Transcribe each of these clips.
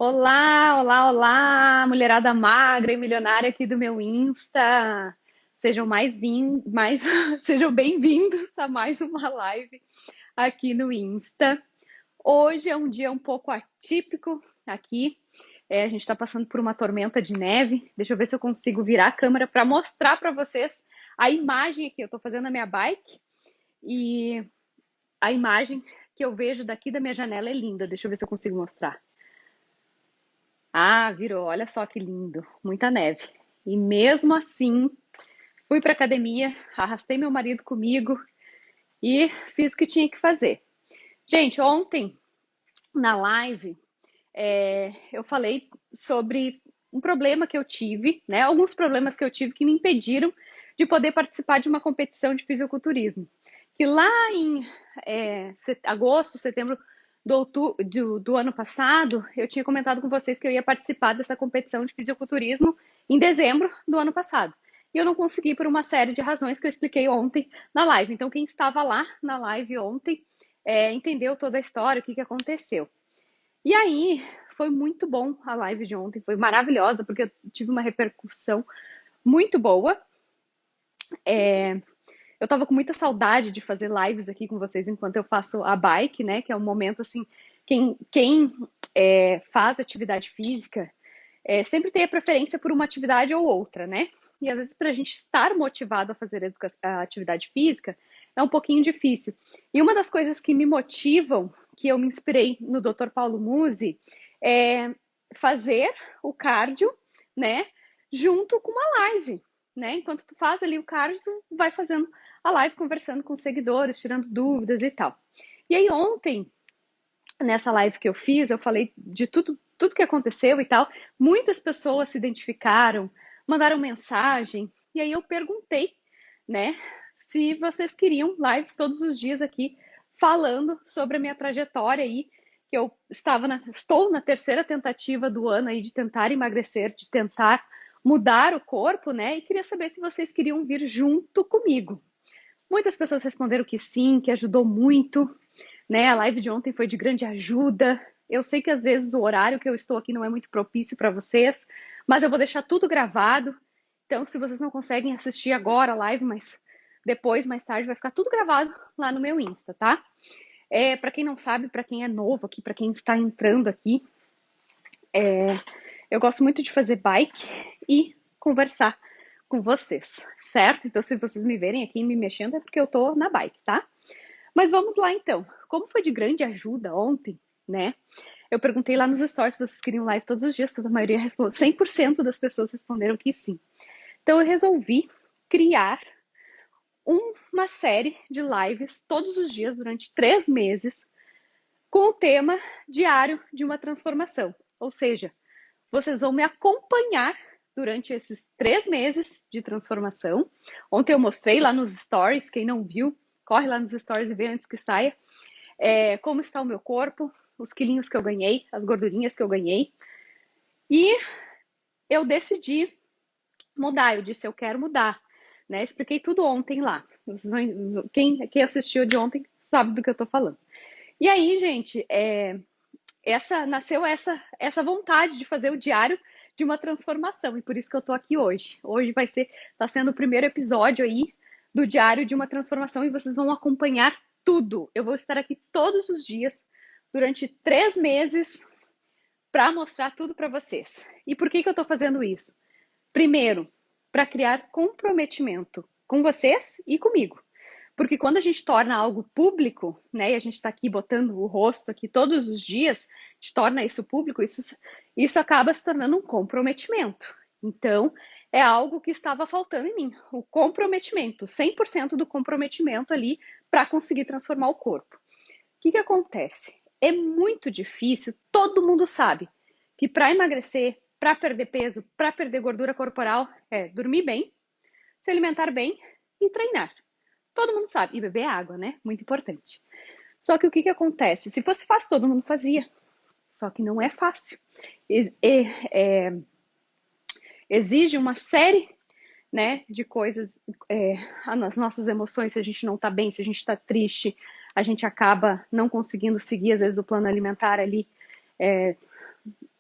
Olá, olá, olá, mulherada magra e milionária aqui do meu Insta. Sejam sejam bem-vindos a mais uma live aqui no Insta. Hoje é um dia um pouco atípico aqui. A gente está passando por uma tormenta de neve. Deixa eu ver se eu consigo virar a câmera para mostrar para vocês a imagem aqui. Eu estou fazendo a minha bike e a imagem que eu vejo daqui da minha janela é linda. Deixa eu ver se eu consigo mostrar. Ah, virou, olha só que lindo, muita neve. E mesmo assim, fui para academia, arrastei meu marido comigo e fiz o que tinha que fazer. Gente, ontem na live eu falei sobre um problema que eu tive, né? Alguns problemas que eu tive que me impediram de poder participar de uma competição de fisiculturismo. Que lá em agosto, setembro do ano passado, eu tinha comentado com vocês que eu ia participar dessa competição de fisiculturismo em dezembro do ano passado. E eu não consegui por uma série de razões que eu expliquei ontem na live. Então, quem estava lá na live ontem entendeu toda a história, o que aconteceu. E aí, foi muito bom a live de ontem, foi maravilhosa, porque eu tive uma repercussão muito boa. Eu tava com muita saudade de fazer lives aqui com vocês enquanto eu faço a bike, né? Que é um momento assim, quem faz atividade física sempre tem a preferência por uma atividade ou outra, né? E às vezes para a gente estar motivado a fazer a atividade física é um pouquinho difícil. E uma das coisas que me motivam, que eu me inspirei no Dr. Paulo Musi, é fazer o cardio, né? Junto com uma live, né? Enquanto tu faz ali o cardio, tu vai fazendo a live, conversando com os seguidores, tirando dúvidas e tal. E aí ontem, nessa live que eu fiz, eu falei de tudo que aconteceu e tal. Muitas pessoas se identificaram, mandaram mensagem, e aí eu perguntei, né, se vocês queriam lives todos os dias aqui falando sobre a minha trajetória aí, que eu estou na terceira tentativa do ano aí de tentar emagrecer, de tentar mudar o corpo, né? E queria saber se vocês queriam vir junto comigo. Muitas pessoas responderam que sim, que ajudou muito, né? A live de ontem foi de grande ajuda. Eu sei que às vezes o horário que eu estou aqui não é muito propício para vocês, mas eu vou deixar tudo gravado. Então, se vocês não conseguem assistir agora a live, mas depois, mais tarde, vai ficar tudo gravado lá no meu Insta, tá? Para quem não sabe, para quem é novo aqui, para quem está entrando aqui, eu gosto muito de fazer bike e conversar com vocês, certo? Então, se vocês me verem aqui me mexendo, é porque eu tô na bike, tá? Mas vamos lá então. Como foi de grande ajuda ontem, né? Eu perguntei lá nos stories se vocês queriam live todos os dias, toda a maioria respondeu, 100% das pessoas responderam que sim. Então eu resolvi criar uma série de lives todos os dias durante 3 meses com o tema diário de uma transformação. Ou seja, vocês vão me acompanhar durante esses 3 meses de transformação. Ontem eu mostrei lá nos stories, quem não viu, corre lá nos stories e vê antes que saia, como está o meu corpo, os quilinhos que eu ganhei, as gordurinhas que eu ganhei. E eu decidi mudar, eu disse, eu quero mudar. Né? Expliquei tudo ontem lá. Quem assistiu de ontem sabe do que eu tô falando. E aí, gente, nasceu essa vontade de fazer o diário de uma transformação, e por isso que eu tô aqui hoje. Hoje tá sendo o primeiro episódio aí do diário de uma transformação, e vocês vão acompanhar tudo. Eu vou estar aqui todos os dias durante 3 meses para mostrar tudo para vocês. E por que eu tô fazendo isso? Primeiro, para criar comprometimento com vocês e comigo. Porque quando a gente torna algo público, né, e a gente está aqui botando o rosto aqui todos os dias, a gente torna isso público, isso acaba se tornando um comprometimento. Então, é algo que estava faltando em mim, o comprometimento, 100% do comprometimento ali para conseguir transformar o corpo. O que acontece? É muito difícil, todo mundo sabe que para emagrecer, para perder peso, para perder gordura corporal, é dormir bem, se alimentar bem e treinar. Todo mundo sabe. E beber água, né? Muito importante. Só que o que acontece? Se fosse fácil, todo mundo fazia. Só que não é fácil. Exige uma série, né, de coisas. As nossas emoções, se a gente não tá bem, se a gente tá triste, a gente acaba não conseguindo seguir, às vezes, o plano alimentar ali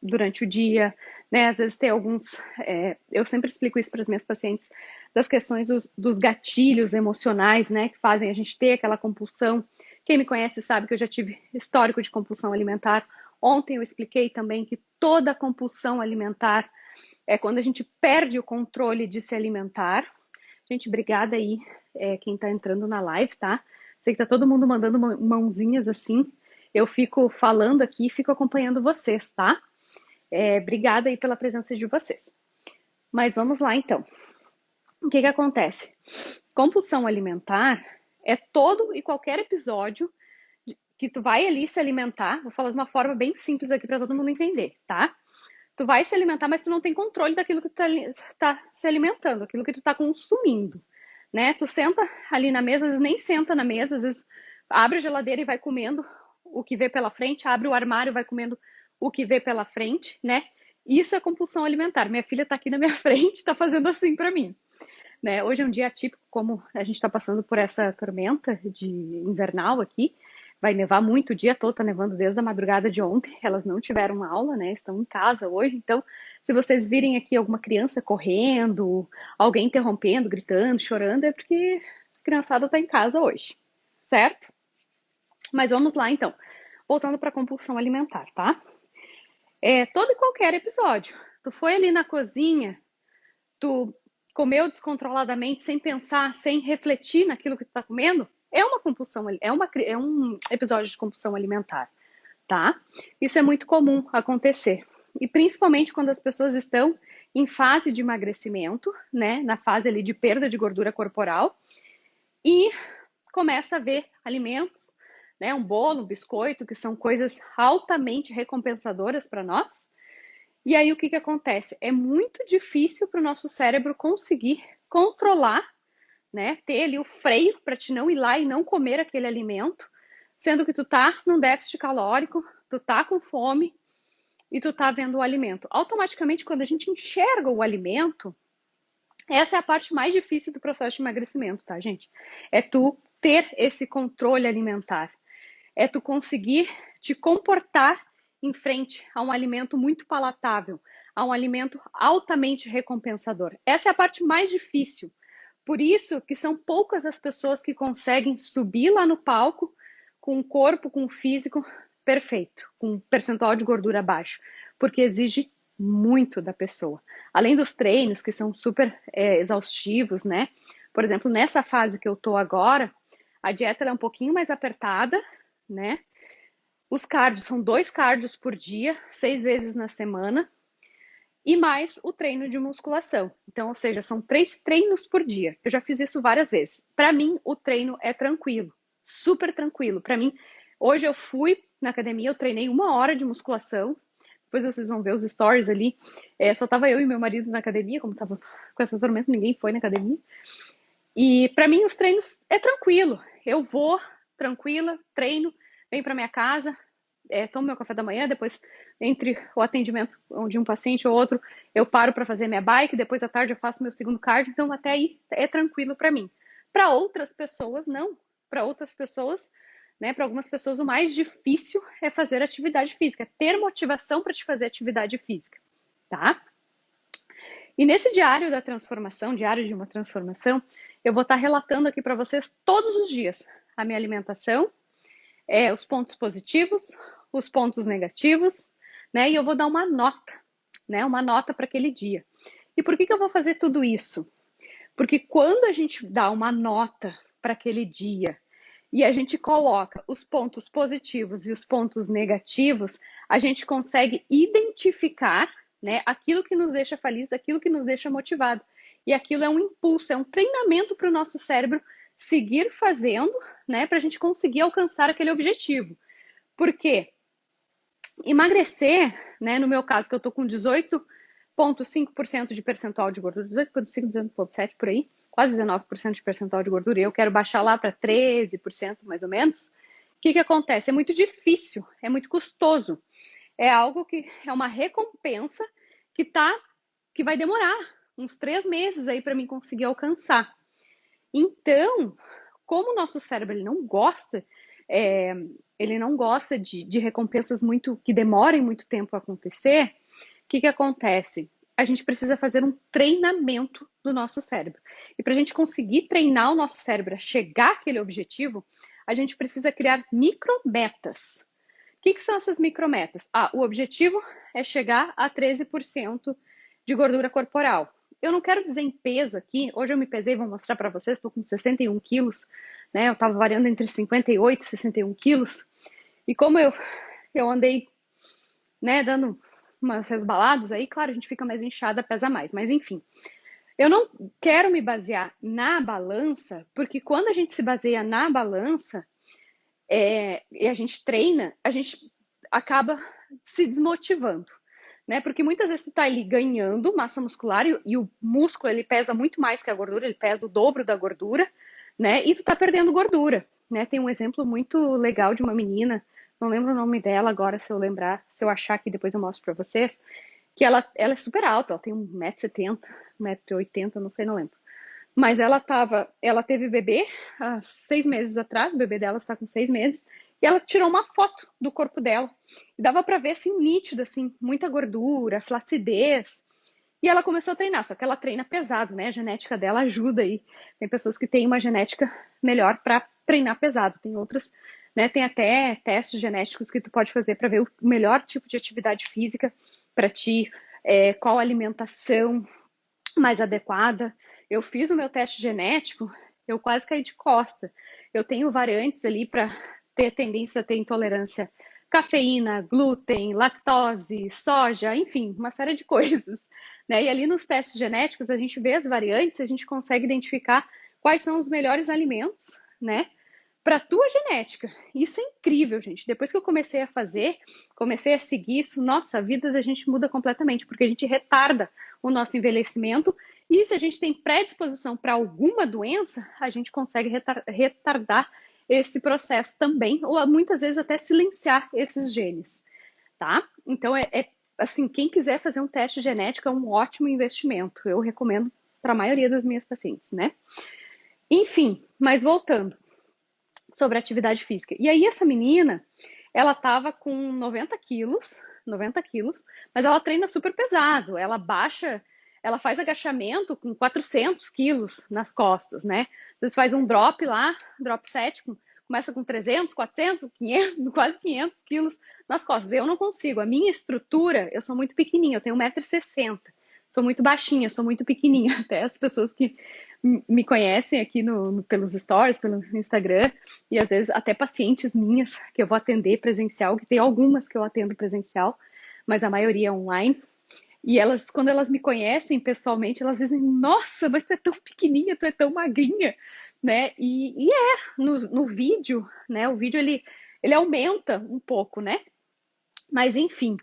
durante o dia, né? Às vezes tem alguns. Eu sempre explico isso para as minhas pacientes, das questões dos gatilhos emocionais, né? Que fazem a gente ter aquela compulsão. Quem me conhece sabe que eu já tive histórico de compulsão alimentar. Ontem eu expliquei também que toda compulsão alimentar é quando a gente perde o controle de se alimentar. Gente, obrigada aí, quem tá entrando na live, tá? Sei que tá todo mundo mandando mãozinhas assim. Eu fico falando aqui, fico acompanhando vocês, tá? Obrigada aí pela presença de vocês. Mas vamos lá então. O que que acontece? Compulsão alimentar é todo e qualquer episódio que tu vai ali se alimentar. Vou falar de uma forma bem simples aqui para todo mundo entender, tá? Tu vai se alimentar, mas tu não tem controle daquilo que tu tá se alimentando, aquilo que tu tá consumindo, né? Tu senta ali na mesa, às vezes nem senta na mesa, às vezes abre a geladeira e vai comendo o que vê pela frente, abre o armário e vai comendo o que vê pela frente, né? Isso é compulsão alimentar. Minha filha tá aqui na minha frente, tá fazendo assim para mim, né? Hoje é um dia atípico, como a gente está passando por essa tormenta de invernal aqui. Vai nevar muito o dia todo, tá nevando desde a madrugada de ontem. Elas não tiveram aula, né? Estão em casa hoje. Então, se vocês virem aqui alguma criança correndo, alguém interrompendo, gritando, chorando, é porque a criançada está em casa hoje, certo? Mas vamos lá então. Voltando para a compulsão alimentar, tá? Todo e qualquer episódio. Tu foi ali na cozinha, tu comeu descontroladamente, sem pensar, sem refletir naquilo que tu tá comendo, é uma compulsão, é um episódio de compulsão alimentar, tá? Isso é muito comum acontecer. E principalmente quando as pessoas estão em fase de emagrecimento, né? Na fase ali de perda de gordura corporal, e começa a ver alimentos, né? Um bolo, um biscoito, que são coisas altamente recompensadoras para nós, e aí o que que acontece? É muito difícil para o nosso cérebro conseguir controlar, né? Ter ali o freio para te não ir lá e não comer aquele alimento, sendo que tu tá num déficit calórico, tu tá com fome e tu tá vendo o alimento. Automaticamente, quando a gente enxerga o alimento, essa é a parte mais difícil do processo de emagrecimento, tá, gente? É tu ter esse controle alimentar. É tu conseguir te comportar em frente a um alimento muito palatável, a um alimento altamente recompensador. Essa é a parte mais difícil. Por isso que são poucas as pessoas que conseguem subir lá no palco com um corpo, com um físico perfeito, com um percentual de gordura baixo, porque exige muito da pessoa. Além dos treinos, que são super exaustivos, né? Por exemplo, nessa fase que eu tô agora, a dieta é um pouquinho mais apertada, né? Os cardios são 2 cardios por dia, 6 vezes na semana, e mais o treino de musculação. Então, ou seja, são 3 treinos por dia. Eu já fiz isso várias vezes. Para mim, o treino é tranquilo, super tranquilo. Para mim, hoje eu fui na academia, eu treinei 1 hora de musculação. Depois vocês vão ver os stories ali. Só tava eu e meu marido na academia, como tava com essa tormenta, ninguém foi na academia. E para mim, os treinos é tranquilo. Eu vou tranquila, treino, venho para minha casa, tomo meu café da manhã, depois, entre o atendimento de um paciente ou outro, eu paro para fazer minha bike, depois à tarde eu faço meu segundo cardio, então até aí é tranquilo para mim. Para outras pessoas, não. Para outras pessoas, né, para algumas pessoas, o mais difícil é fazer atividade física, ter motivação para te fazer atividade física, tá? E nesse diário da transformação, diário de uma transformação, eu vou estar relatando aqui para vocês todos os dias a minha alimentação, os pontos positivos, os pontos negativos, né? E eu vou dar uma nota, né? Uma nota para aquele dia. E por que que eu vou fazer tudo isso? Porque quando a gente dá uma nota para aquele dia e a gente coloca os pontos positivos e os pontos negativos, a gente consegue identificar, né, aquilo que nos deixa feliz, aquilo que nos deixa motivado. E aquilo é um impulso, é um treinamento para o nosso cérebro seguir fazendo, né, para a gente conseguir alcançar aquele objetivo. Porque emagrecer, né, no meu caso, que eu estou com 18,5% de percentual de gordura, 18,5%, 18,7% por aí, quase 19% de percentual de gordura, e eu quero baixar lá para 13% mais ou menos. O que que acontece? É muito difícil, é muito custoso. É algo que é uma recompensa que vai demorar uns 3 meses aí para mim conseguir alcançar. Então, como o nosso cérebro ele não gosta de recompensas muito que demorem muito tempo a acontecer, que acontece? A gente precisa fazer um treinamento do nosso cérebro. E para a gente conseguir treinar o nosso cérebro a chegar àquele objetivo, a gente precisa criar micrometas. O que são essas micrometas? O objetivo é chegar a 13% de gordura corporal. Eu não quero dizer em peso aqui, hoje eu me pesei, vou mostrar para vocês, estou com 61 quilos, né? Eu estava variando entre 58 e 61 quilos. E como eu andei, né, dando umas resbaladas aí, claro, a gente fica mais inchada, pesa mais, mas enfim. Eu não quero me basear na balança, porque quando a gente se baseia na balança, e a gente treina, a gente acaba se desmotivando, né? Porque muitas vezes tu tá ali ganhando massa muscular e o músculo ele pesa muito mais que a gordura, ele pesa o dobro da gordura, né? E tu tá perdendo gordura, né? Tem um exemplo muito legal de uma menina, não lembro o nome dela agora, se eu lembrar, se eu achar aqui depois eu mostro pra vocês, que ela é super alta, ela tem 1,70 m, 1,80 m, não sei, não lembro. Mas ela teve bebê há 6 meses atrás, o bebê dela está com 6 meses, e ela tirou uma foto do corpo dela. E dava para ver, assim, nítido, assim, muita gordura, flacidez. E ela começou a treinar, só que ela treina pesado, né? A genética dela ajuda aí. Tem pessoas que têm uma genética melhor para treinar pesado. Tem outras, né? Tem até testes genéticos que tu pode fazer para ver o melhor tipo de atividade física para ti, qual alimentação mais adequada. Eu fiz o meu teste genético, eu quase caí de costa. Eu tenho variantes ali para ter tendência a ter intolerância à cafeína, glúten, lactose, soja, enfim, uma série de coisas, né? E ali nos testes genéticos a gente vê as variantes, a gente consegue identificar quais são os melhores alimentos, né? Para a tua genética. Isso é incrível, gente. Depois que eu comecei a fazer, comecei a seguir isso, nossa, a vida da gente muda completamente, porque a gente retarda o nosso envelhecimento e se a gente tem predisposição para alguma doença, a gente consegue retardar esse processo também, ou muitas vezes até silenciar esses genes, tá? Então, assim, quem quiser fazer um teste genético é um ótimo investimento. Eu recomendo para a maioria das minhas pacientes, né? Enfim, mas voltando sobre atividade física. E aí essa menina, ela tava com 90 quilos, mas ela treina super pesado, ela baixa, ela faz agachamento com 400 quilos nas costas, né? Vocês faz um drop lá, drop set, começa com 300, 400, 500, quase 500 quilos nas costas. Eu não consigo, a minha estrutura, eu sou muito pequenininha, eu tenho 1,60 m, sou muito baixinha, sou muito pequenininha, até as pessoas que me conhecem aqui pelos stories, pelo Instagram, e às vezes até pacientes minhas que eu vou atender presencial, que tem algumas que eu atendo presencial, mas a maioria é online. E elas, quando elas me conhecem pessoalmente, elas dizem, nossa, mas tu é tão pequenininha, tu é tão magrinha, né? No vídeo, né? O vídeo ele aumenta um pouco, né? Mas enfim,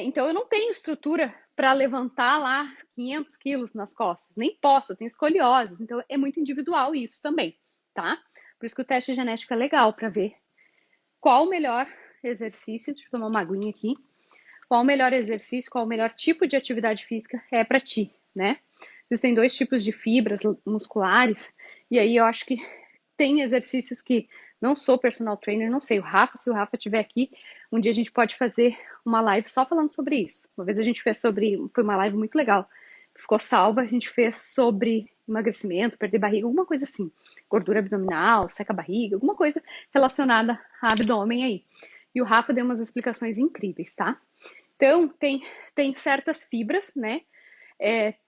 então eu não tenho estrutura para levantar lá 500 quilos nas costas, nem posso, eu tenho escoliose, então é muito individual isso também, tá? Por isso que o teste genético é legal para ver qual o melhor exercício, deixa eu tomar uma aguinha aqui, qual o melhor exercício, qual o melhor tipo de atividade física é para ti, né? Existem 2 tipos de fibras musculares, e aí eu acho que tem exercícios que não sou personal trainer, não sei, se o Rafa estiver aqui, um dia a gente pode fazer uma live só falando sobre isso. Uma vez a gente fez foi uma live muito legal, ficou salva, a gente fez sobre emagrecimento, perder barriga, alguma coisa assim, gordura abdominal, seca a barriga, alguma coisa relacionada a abdômen aí. E o Rafa deu umas explicações incríveis, tá? Então, tem certas fibras, né,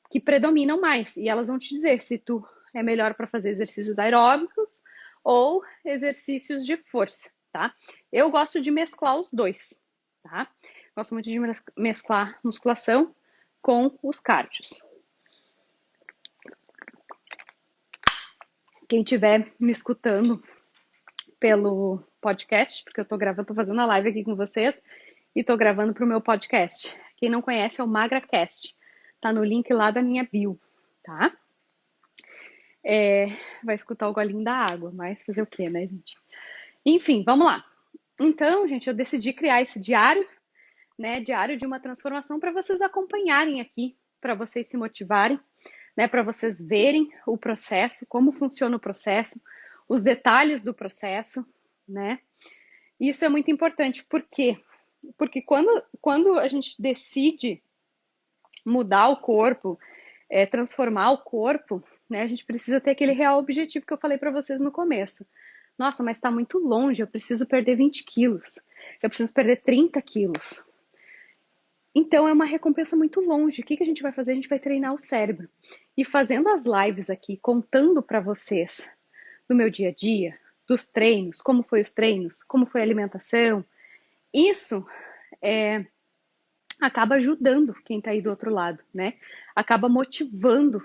que predominam mais, e elas vão te dizer se tu é melhor para fazer exercícios aeróbicos ou exercícios de força, tá? Eu gosto de mesclar os dois, tá? Gosto muito de mesclar musculação com os cardios. Quem estiver me escutando pelo podcast, porque eu tô fazendo a live aqui com vocês e tô gravando pro meu podcast. Quem não conhece é o MagraCast. Tá no link lá da minha bio, tá? Vai escutar o golinho da água, mas fazer o quê, né, gente? Enfim, vamos lá. Então, gente, eu decidi criar esse diário, né? Diário de uma transformação para vocês acompanharem aqui, para vocês se motivarem, né? Para vocês verem o processo, como funciona o processo, os detalhes do processo, né? Isso é muito importante, por quê? Porque quando a gente decide mudar o corpo, transformar o corpo, né, a gente precisa ter aquele real objetivo que eu falei para vocês no começo. Nossa, mas está muito longe, eu preciso perder 20 quilos, eu preciso perder 30 quilos. Então é uma recompensa muito longe. O que a gente vai fazer? A gente vai treinar o cérebro. E fazendo as lives aqui, contando para vocês do meu dia a dia, dos treinos, como foi os treinos, como foi a alimentação, isso acaba ajudando quem está aí do outro lado, né? Acaba motivando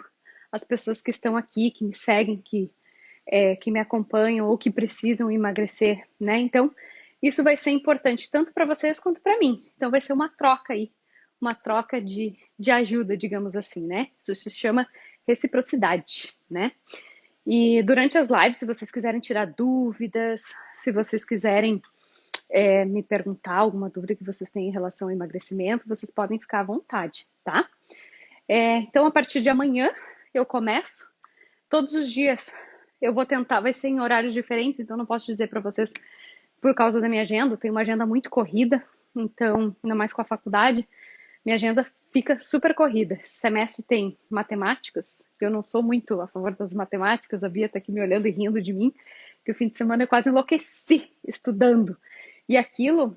as pessoas que estão aqui, que me seguem, que me acompanham ou que precisam emagrecer, né? Então, isso vai ser importante tanto para vocês quanto para mim. Então, vai ser uma troca aí, uma troca de ajuda, digamos assim, né? Isso se chama reciprocidade, né? E durante as lives, se vocês quiserem tirar dúvidas, se vocês quiserem me perguntar alguma dúvida que vocês têm em relação ao emagrecimento, vocês podem ficar à vontade, tá? Então, a partir de amanhã, eu começo. Todos os dias eu vou tentar, vai ser em horários diferentes, então não posso dizer para vocês por causa da minha agenda. Eu tenho uma agenda muito corrida, então, ainda mais com a faculdade, minha agenda fica super corrida. Esse semestre tem matemáticas, eu não sou muito a favor das matemáticas, a Bia tá aqui me olhando e rindo de mim, que o fim de semana eu quase enlouqueci estudando. E aquilo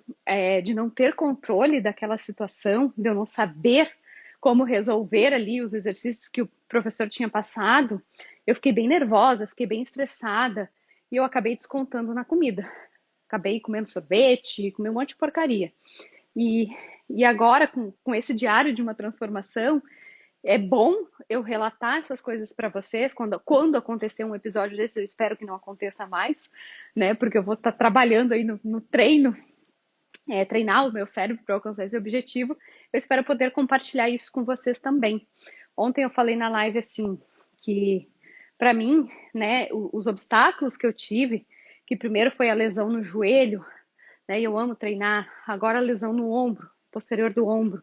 de não ter controle daquela situação, de eu não saber como resolver ali os exercícios que o professor tinha passado, eu fiquei bem nervosa, fiquei bem estressada e eu acabei descontando na comida. Acabei comendo sorvete, comi um monte de porcaria. E, e agora, com esse diário de uma transformação, é bom eu relatar essas coisas para vocês quando acontecer um episódio desse. Eu espero que não aconteça mais, né? Porque eu vou estar trabalhando aí no treino, treinar o meu cérebro para alcançar esse objetivo. Eu espero poder compartilhar isso com vocês também. Ontem eu falei na live assim que para mim, né, os obstáculos que eu tive, que primeiro foi a lesão no joelho, né? E eu amo treinar. Agora a lesão no ombro, posterior do ombro,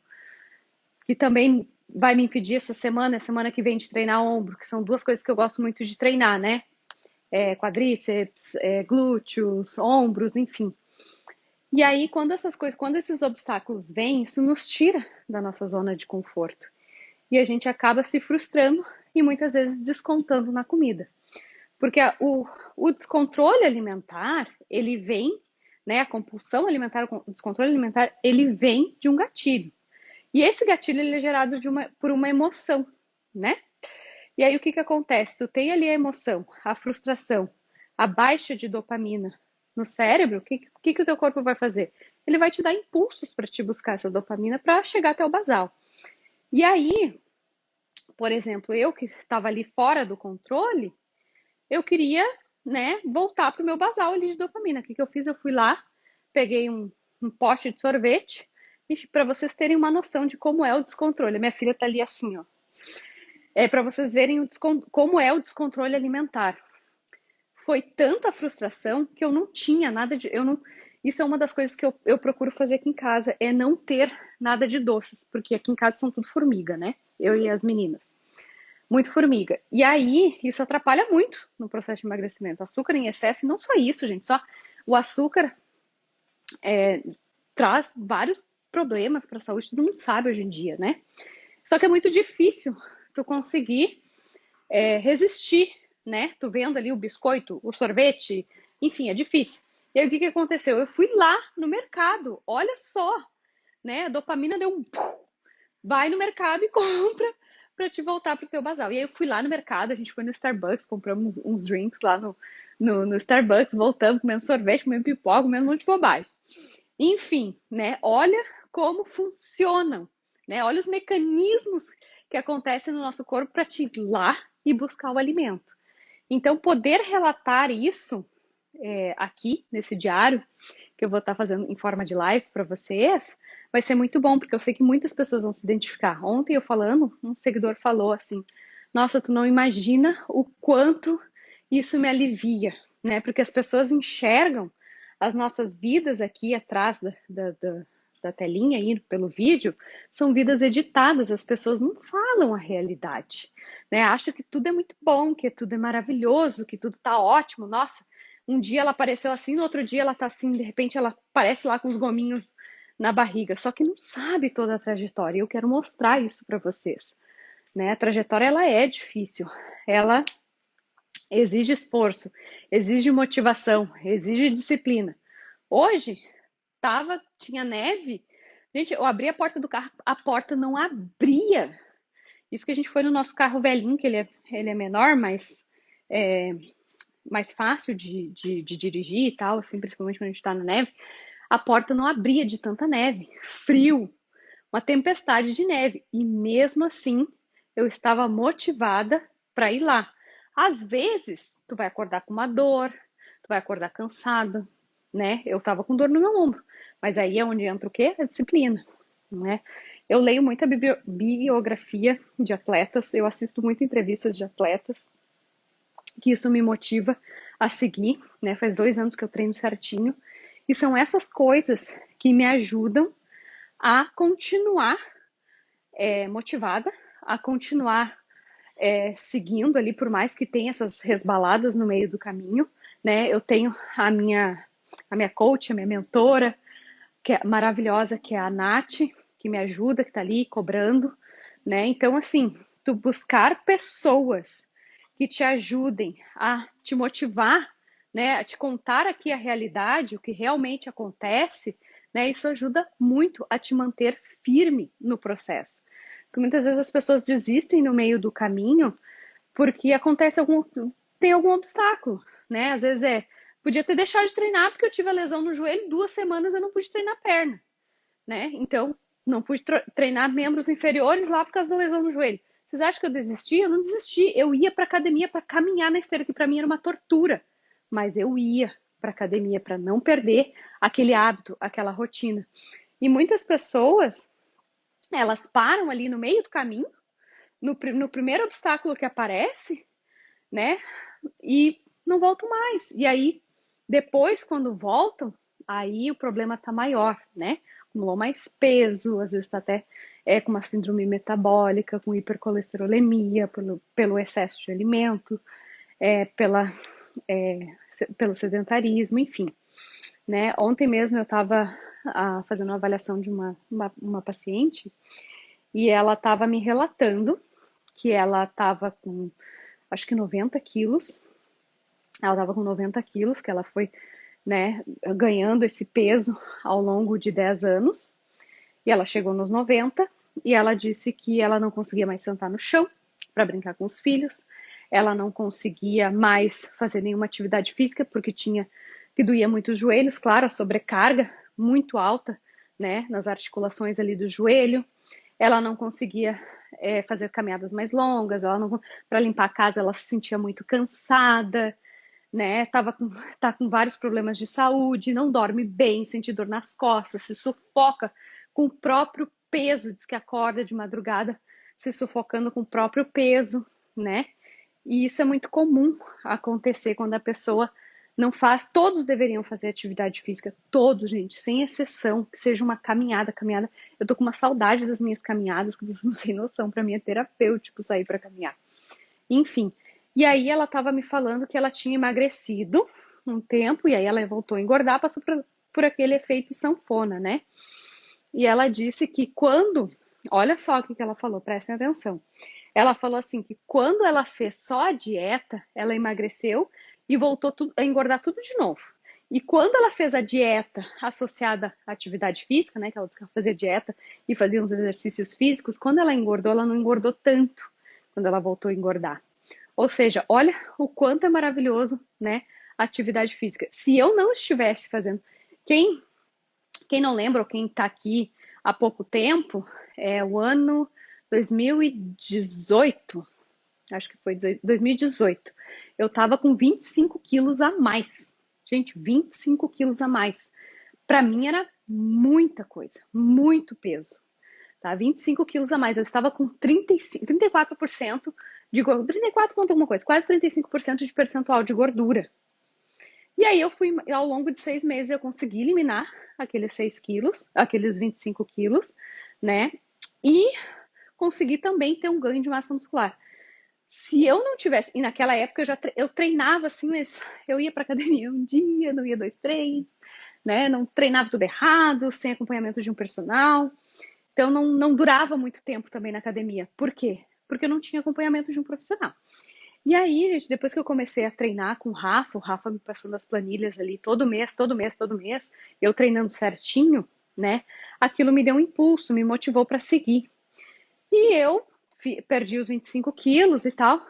que também vai me impedir essa semana, a semana que vem de treinar ombro, que são duas coisas que eu gosto muito de treinar, né? Quadríceps, glúteos, ombros, enfim. E aí, quando esses obstáculos vêm, isso nos tira da nossa zona de conforto. E a gente acaba se frustrando e muitas vezes descontando na comida. Porque o descontrole alimentar, ele vem, né? A compulsão alimentar, o descontrole alimentar, ele vem de um gatilho. E esse gatilho ele é gerado por uma emoção, né? E aí o que acontece? Tu tem ali a emoção, a frustração, a baixa de dopamina no cérebro, o teu corpo vai fazer? Ele vai te dar impulsos para te buscar essa dopamina para chegar até o basal. E aí, por exemplo, eu que estava ali fora do controle, eu queria, né, voltar para o meu basal ali de dopamina. O que eu fiz? Eu fui lá, peguei um pote de sorvete, para vocês terem uma noção de como é o descontrole. Minha filha tá ali assim, ó. Para vocês verem como é o descontrole alimentar. Foi tanta frustração que eu não tinha nada de. Eu não, isso é uma das coisas que eu procuro fazer aqui em casa, é não ter nada de doces, porque aqui em casa são tudo formiga, né? Eu e as meninas. Muito formiga. E aí, isso atrapalha muito no processo de emagrecimento. Açúcar em excesso, e não só isso, gente, só o açúcar traz vários problemas para a saúde, todo mundo sabe hoje em dia, né? Só que é muito difícil tu conseguir resistir, né? Tu vendo ali o biscoito, o sorvete, enfim, é difícil. E aí o que aconteceu? Eu fui lá no mercado, olha só, né? A dopamina deu um vai no mercado e compra para te voltar pro teu basal. E aí eu fui lá no mercado, a gente foi no Starbucks, compramos uns drinks lá no Starbucks, voltamos comendo sorvete, comendo pipoca, comendo um monte de bobagem. Enfim, né? Olha como funcionam, né? Olha os mecanismos que acontecem no nosso corpo para te ir lá e buscar o alimento. Então, poder relatar isso aqui nesse diário, que eu vou estar fazendo em forma de live para vocês, vai ser muito bom, porque eu sei que muitas pessoas vão se identificar. Ontem eu falando, um seguidor falou assim: Nossa, tu não imagina o quanto isso me alivia, né? Porque as pessoas enxergam as nossas vidas aqui atrás da telinha aí pelo vídeo, são vidas editadas, as pessoas não falam a realidade, né? Acham que tudo é muito bom, que tudo é maravilhoso, que tudo tá ótimo. Nossa, um dia ela apareceu assim, no outro dia ela tá assim, de repente ela aparece lá com os gominhos na barriga, só que não sabe toda a trajetória. Eu quero mostrar isso para vocês, né? A trajetória ela é difícil, ela exige esforço, exige motivação, exige disciplina. Hoje tinha neve. Gente, eu abri a porta do carro, a porta não abria. Isso que a gente foi no nosso carro velhinho, que ele é menor, mas é mais fácil de dirigir e tal, assim, principalmente quando a gente tá na neve. A porta não abria de tanta neve, frio, uma tempestade de neve. E mesmo assim, eu estava motivada para ir lá. Às vezes, tu vai acordar com uma dor, tu vai acordar cansada, né? Eu estava com dor no meu ombro, mas aí é onde entra o quê? A disciplina, né? Eu leio muita biografia de atletas, eu assisto muitas entrevistas de atletas, que isso me motiva a seguir, né? Faz 2 anos que eu treino certinho, e são essas coisas que me ajudam a continuar motivada, a continuar seguindo ali, por mais que tenha essas resbaladas no meio do caminho, né? Eu tenho a minha coach, a minha mentora, que é maravilhosa, que é a Nath, que me ajuda, que tá ali cobrando, né? Então, assim, tu buscar pessoas que te ajudem a te motivar, né? A te contar aqui a realidade, o que realmente acontece, né? Isso ajuda muito a te manter firme no processo. Porque muitas vezes as pessoas desistem no meio do caminho porque tem algum obstáculo, né? Às vezes podia ter deixado de treinar porque eu tive a lesão no joelho, 2 semanas eu não pude treinar a perna, né? Então, não pude treinar membros inferiores lá por causa da lesão no joelho. Vocês acham que eu desisti? Eu não desisti. Eu ia para academia para caminhar na esteira, que para mim era uma tortura. Mas eu ia para academia para não perder aquele hábito, aquela rotina. E muitas pessoas, elas param ali no meio do caminho, no primeiro obstáculo que aparece, né? E não voltam mais. E aí, depois, quando voltam, aí o problema tá maior, né? Acumulou mais peso, às vezes tá até com uma síndrome metabólica, com hipercolesterolemia, pelo excesso de alimento, pela, pelo sedentarismo, enfim. Né? Ontem mesmo eu estava fazendo uma avaliação de uma paciente e ela estava me relatando que ela estava com, acho que 90 quilos. Ela estava com 90 quilos, que ela foi, né, ganhando esse peso ao longo de 10 anos. E ela chegou nos 90 e ela disse que ela não conseguia mais sentar no chão para brincar com os filhos. Ela não conseguia mais fazer nenhuma atividade física porque que doía muito os joelhos, claro, a sobrecarga muito alta, né, nas articulações ali do joelho. Ela não conseguia fazer caminhadas mais longas, para limpar a casa ela se sentia muito cansada, né? Tá com vários problemas de saúde, não dorme bem, sente dor nas costas, se sufoca com o próprio peso, diz que acorda de madrugada se sufocando com o próprio peso, né? E isso é muito comum acontecer quando a pessoa não faz. Todos deveriam fazer atividade física, todos, gente, sem exceção, que seja uma caminhada. Eu tô com uma saudade das minhas caminhadas, que vocês não têm noção, para mim é terapêutico sair para caminhar. Enfim, e aí ela estava me falando que ela tinha emagrecido um tempo, e aí ela voltou a engordar, passou por aquele efeito sanfona, né? E ela disse que olha só o que ela falou, prestem atenção. Ela falou assim que quando ela fez só a dieta, ela emagreceu e voltou a engordar tudo de novo. E quando ela fez a dieta associada à atividade física, né, que ela fazia dieta e fazia uns exercícios físicos, quando ela engordou, ela não engordou tanto quando ela voltou a engordar. Ou seja, olha o quanto é maravilhoso, né, a atividade física. Se eu não estivesse fazendo, quem não lembra ou quem está aqui há pouco tempo, é o ano 2018, acho que foi 2018, eu estava com 25 quilos a mais. Gente, 25 quilos a mais. Para mim era muita coisa, muito peso. Tá? 25 quilos a mais. Eu estava com 34% de gordura, 34 ponto alguma coisa, quase 35% de percentual de gordura. E aí ao longo de 6 meses, eu consegui eliminar aqueles 6 quilos, aqueles 25 quilos, né? E consegui também ter um ganho de massa muscular. Se eu não tivesse, e naquela época eu treinava assim, mas eu ia para academia um dia, não ia 2, 3, né? Não treinava tudo errado, sem acompanhamento de um personal. Então não durava muito tempo também na academia. Por quê? Porque eu não tinha acompanhamento de um profissional. E aí, gente, depois que eu comecei a treinar com o Rafa me passando as planilhas ali todo mês, todo mês, todo mês, eu treinando certinho, né? Aquilo me deu um impulso, me motivou para seguir. E eu perdi os 25 quilos e tal.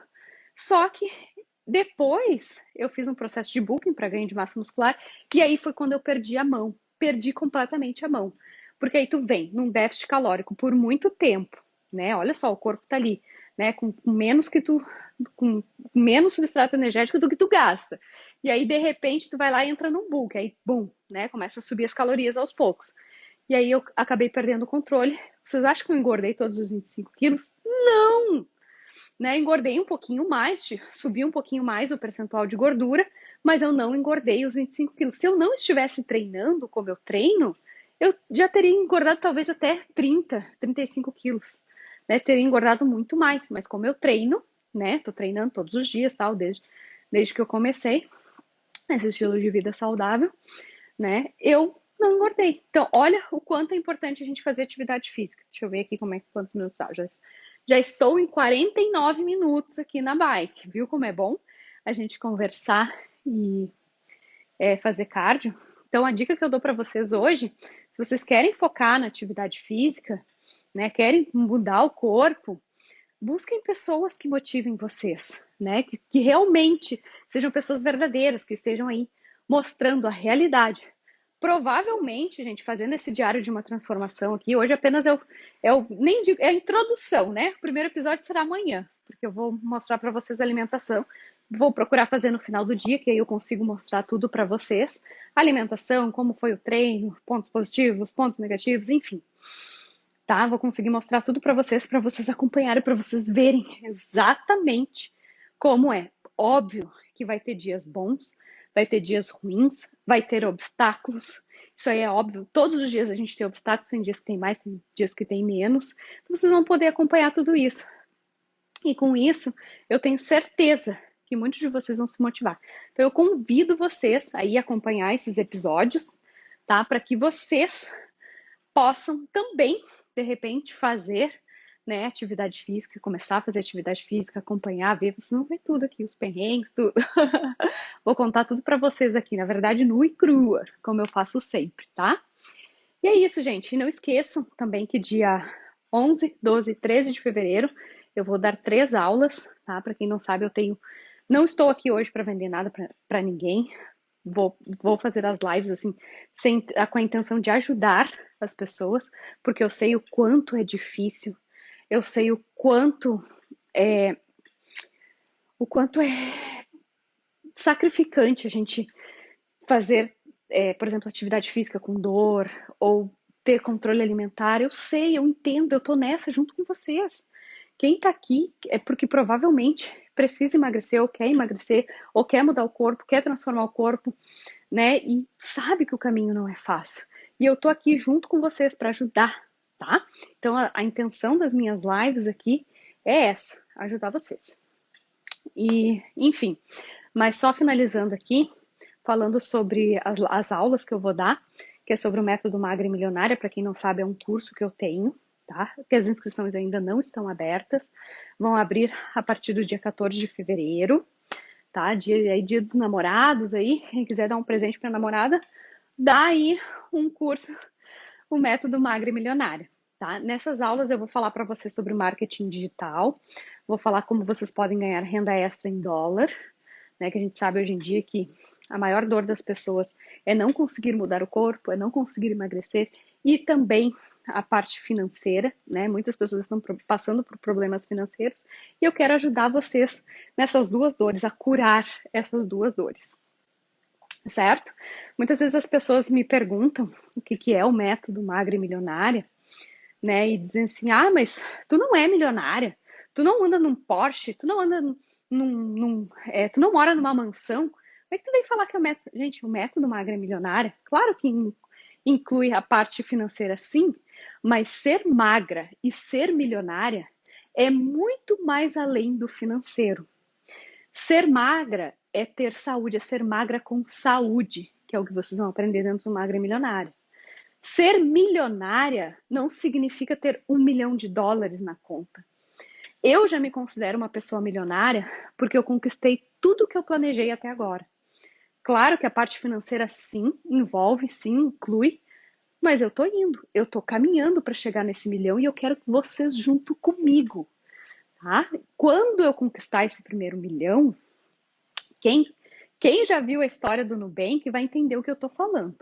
Só que depois eu fiz um processo de booking para ganho de massa muscular. E aí foi quando eu perdi a mão. Perdi completamente a mão. Porque aí tu vem num déficit calórico por muito tempo, né? Olha só, o corpo tá ali, né? Com menos que tu, com menos substrato energético do que tu gasta. E aí, de repente, tu vai lá e entra num bulk. Aí, bum, né? Começa a subir as calorias aos poucos. E aí eu acabei perdendo o controle. Vocês acham que eu engordei todos os 25 quilos? Não! Né? Engordei um pouquinho mais, subi um pouquinho mais o percentual de gordura, mas eu não engordei os 25 quilos. Se eu não estivesse treinando como eu treino, eu já teria engordado talvez até 30, 35 quilos. Né? Teria engordado muito mais, mas como eu treino, né? Tô treinando todos os dias, tal, desde que eu comecei esse estilo de vida saudável, né? Eu não engordei. Então, olha o quanto é importante a gente fazer atividade física. Deixa eu ver aqui quantos minutos tá. Já estou em 49 minutos aqui na bike. Viu como é bom a gente conversar e fazer cardio? Então, a dica que eu dou para vocês hoje, se vocês querem focar na atividade física, né, querem mudar o corpo, busquem pessoas que motivem vocês, né? Que realmente sejam pessoas verdadeiras, que estejam aí mostrando a realidade. Provavelmente, gente, fazendo esse diário de uma transformação aqui, hoje apenas nem digo, é a introdução, né? O primeiro episódio será amanhã, porque eu vou mostrar para vocês a alimentação. Vou procurar fazer no final do dia, que aí eu consigo mostrar tudo para vocês. Alimentação, como foi o treino, pontos positivos, pontos negativos, enfim. Tá? Vou conseguir mostrar tudo para vocês acompanharem, para vocês verem exatamente como é. Óbvio que vai ter dias bons, vai ter dias ruins, vai ter obstáculos. Isso aí é óbvio. Todos os dias a gente tem obstáculos, tem dias que tem mais, tem dias que tem menos. Então, vocês vão poder acompanhar tudo isso. E com isso, eu tenho certeza que muitos de vocês vão se motivar. Então, eu convido vocês a ir acompanhar esses episódios, tá? Para que vocês possam também, de repente, fazer, né, atividade física, começar a fazer atividade física, acompanhar, ver, vocês vão ver tudo aqui, os perrengues, tudo. Vou contar tudo para vocês aqui, na verdade, nua e crua, como eu faço sempre, tá? E é isso, gente. E não esqueçam também que dia 11, 12 e 13 de fevereiro eu vou dar 3 aulas, tá? Para quem não sabe, não estou aqui hoje para vender nada para ninguém. Vou fazer as lives assim, com a intenção de ajudar as pessoas, porque eu sei o quanto é difícil, eu sei o quanto é sacrificante a gente fazer, por exemplo, atividade física com dor ou ter controle alimentar. Eu sei, eu entendo, eu tô nessa junto com vocês. Quem tá aqui é porque provavelmente precisa emagrecer, ou quer mudar o corpo, quer transformar o corpo, né? E sabe que o caminho não é fácil. E eu tô aqui junto com vocês para ajudar, tá? Então a intenção das minhas lives aqui é essa, ajudar vocês. E, enfim, mas só finalizando aqui, falando sobre as aulas que eu vou dar, que é sobre o método Magra e Milionária, para quem não sabe, é um curso que eu tenho, tá? Que as inscrições ainda não estão abertas, vão abrir a partir do dia 14 de fevereiro, tá? Dia dos namorados aí, quem quiser dar um presente para a namorada, dá aí um curso, o método Magra e Milionária, tá? Nessas aulas eu vou falar para vocês sobre marketing digital, vou falar como vocês podem ganhar renda extra em dólar, né? Que a gente sabe hoje em dia que a maior dor das pessoas é não conseguir mudar o corpo, é não conseguir emagrecer e também a parte financeira, né? Muitas pessoas estão passando por problemas financeiros e eu quero ajudar vocês nessas duas dores, a curar essas duas dores, certo? Muitas vezes as pessoas me perguntam o que é o método Magra e Milionária, né? E dizem assim, mas tu não é milionária, tu não anda num Porsche, tu não anda tu não mora numa mansão, como é que tu vem falar que é o método? Gente, o método Magra e Milionária, claro que inclui a parte financeira sim, mas ser magra e ser milionária é muito mais além do financeiro. Ser magra é ter saúde, é ser magra com saúde. que é o que vocês vão aprender dentro do Magra e Milionária. Ser milionária não significa ter US$ 1 milhão na conta. Eu já me considero uma pessoa milionária porque eu conquistei tudo que eu planejei até agora. Claro que a parte financeira sim envolve, sim inclui, mas eu tô indo, eu tô caminhando para chegar nesse milhão e eu quero vocês junto comigo, tá? Quando eu conquistar esse primeiro milhão, quem, quem já viu a história do Nubank vai entender o que eu tô falando.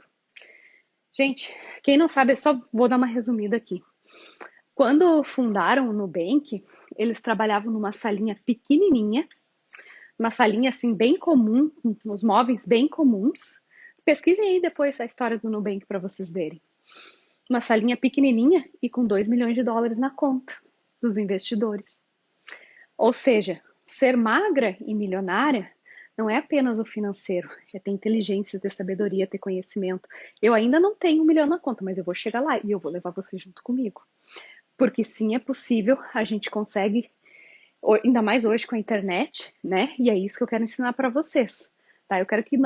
Gente, quem não sabe, só vou dar uma resumida aqui. Quando fundaram o Nubank, eles trabalhavam numa salinha pequenininha, uma salinha assim bem comum, com os móveis bem comuns. Pesquisem aí depois a história do Nubank para vocês verem. Uma salinha pequenininha e com US$ 2 milhões na conta dos investidores. Ou seja, ser magra e milionária não é apenas o financeiro, é ter inteligência, ter sabedoria, ter conhecimento. Eu ainda não tenho US$ 1 milhão na conta, mas eu vou chegar lá e eu vou levar você junto comigo. Porque sim, é possível, a gente consegue, ainda mais hoje com a internet, né? E é isso que eu quero ensinar para vocês. Tá? Eu quero que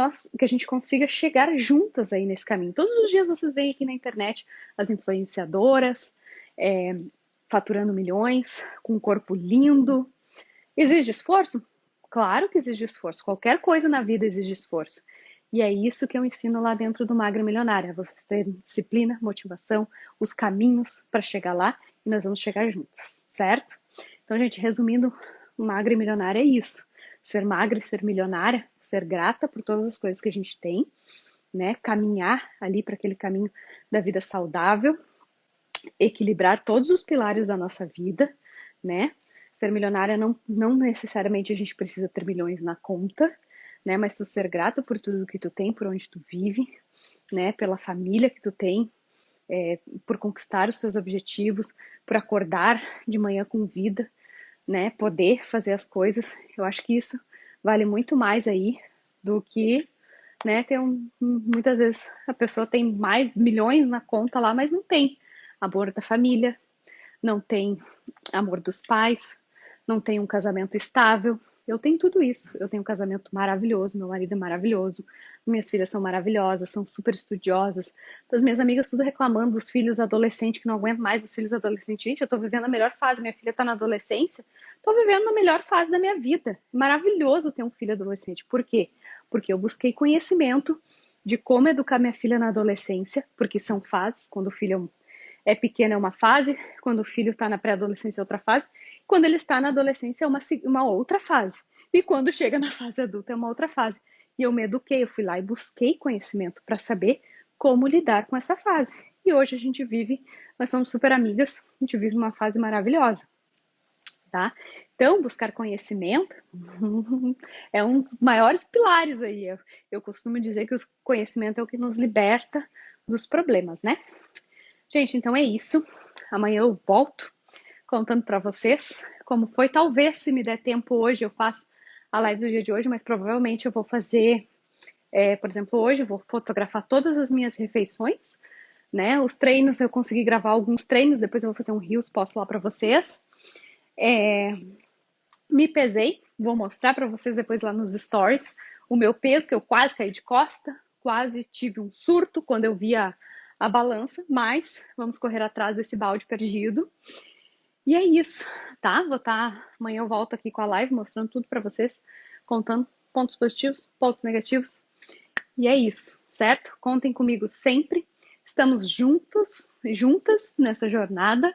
a gente consiga chegar juntas aí nesse caminho. Todos os dias vocês veem aqui na internet as influenciadoras faturando milhões, com um corpo lindo. Exige esforço? Claro que exige esforço. Qualquer coisa na vida exige esforço. E é isso que eu ensino lá dentro do Magra Milionária. Vocês terem disciplina, motivação, os caminhos para chegar lá e nós vamos chegar juntos, certo? Então, gente, resumindo, Magra e Milionária é isso. Ser magra e ser milionária, ser grata por todas as coisas que a gente tem, né? Caminhar ali para aquele caminho da vida saudável, equilibrar todos os pilares da nossa vida, né? Ser milionária não necessariamente a gente precisa ter milhões na conta, né? Mas tu ser grato por tudo que tu tem, por onde tu vive, né? Pela família que tu tem, por conquistar os teus objetivos, por acordar de manhã com vida, né? Poder fazer as coisas. Eu acho que isso vale muito mais aí do que, né? Muitas vezes a pessoa tem mais milhões na conta lá, mas não tem amor da família, não tem amor dos pais, não tem um casamento estável. Eu tenho tudo isso. Eu tenho um casamento maravilhoso, meu marido é maravilhoso, minhas filhas são maravilhosas, são super estudiosas. As minhas amigas tudo reclamando dos filhos adolescentes, que não aguentam mais dos filhos adolescentes. Gente, eu tô vivendo a melhor fase, minha filha tá na adolescência, tô vivendo a melhor fase da minha vida. Maravilhoso ter um filho adolescente. Por quê? Porque eu busquei conhecimento de como educar minha filha na adolescência, porque são fases, quando o filho é pequeno é uma fase, quando o filho está na pré-adolescência é outra fase, quando ele está na adolescência é uma outra fase, e quando chega na fase adulta é uma outra fase. E eu me eduquei, eu fui lá e busquei conhecimento para saber como lidar com essa fase. E hoje a gente vive, nós somos super amigas, a gente vive uma fase maravilhosa, tá? Então, buscar conhecimento é um dos maiores pilares aí. Eu costumo dizer que o conhecimento é o que nos liberta dos problemas, né? Gente, então é isso. Amanhã eu volto contando para vocês como foi. Talvez, se me der tempo hoje, eu faço a live do dia de hoje, mas provavelmente eu vou fazer, por exemplo, hoje eu vou fotografar todas as minhas refeições, né? Os treinos, eu consegui gravar alguns treinos, depois eu vou fazer um reels, posto lá para vocês. Me pesei, vou mostrar para vocês depois lá nos stories o meu peso, que eu quase caí de costa, quase tive um surto quando eu vi a balança, mas vamos correr atrás desse balde perdido. E é isso, tá? Amanhã eu volto aqui com a live mostrando tudo para vocês, contando pontos positivos, pontos negativos. E é isso, certo? Contem comigo sempre. Estamos juntas nessa jornada.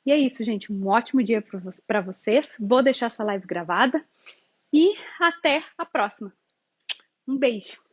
E é isso, gente. Um ótimo dia para vocês. Vou deixar essa live gravada e até a próxima. Um beijo.